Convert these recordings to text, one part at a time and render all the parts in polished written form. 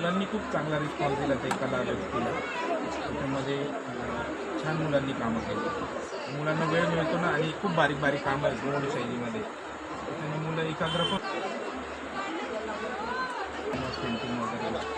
मुलांनी खूप चांगला रिस्पॉन्स दिला त्या कला व्यक्तीला. त्याच्यामध्ये छान मुलांनी कामं केली. मुलांना वेळ मिळतो ना आणि खूप बारीक बारीक कामं आहेत गोंड शैलीमध्ये, त्याच्याने मुलं एकाग्र पण पेंटिंग वगैरे.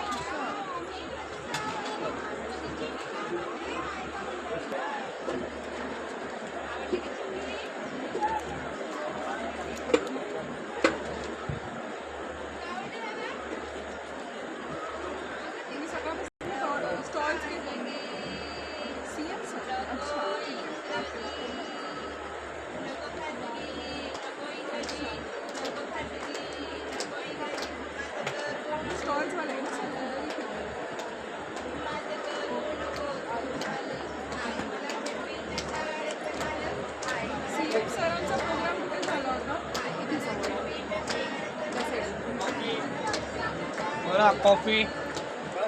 कॉफी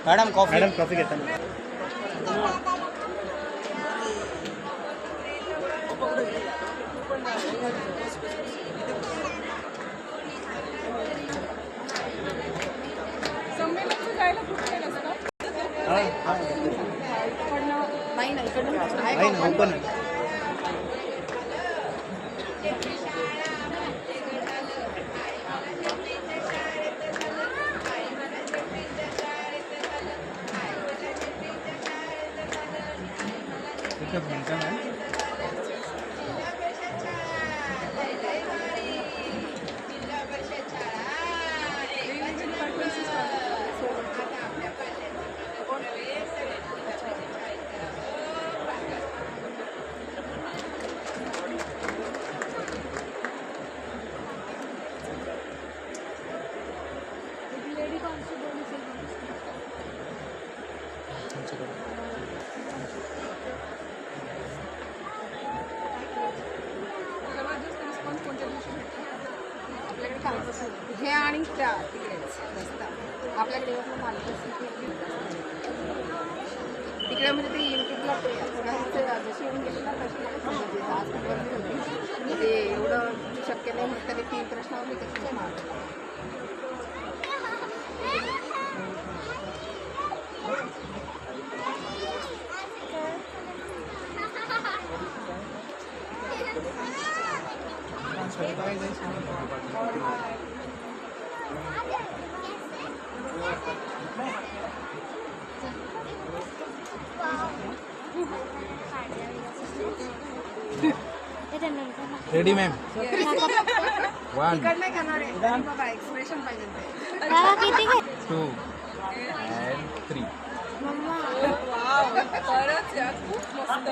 मॅडम, कॉफी घेता. ओपन म्हणता ना. हे आणि त्या तिकडेच रस्ता आपल्याकडे तिकडे म्हणजे ते युट्यूबला जशी येऊन गेली ना तशी आज ते एवढं शक्य नाही म्हणत तरी 3 प्रश्नावर मी कशी मारतो. Ready ma'am. 1 नाही खाणार आहे बाबा, एक्सप्रेशन पाहिजे ते. 2 and 3. वाव, खरंच यार खूप मस्त.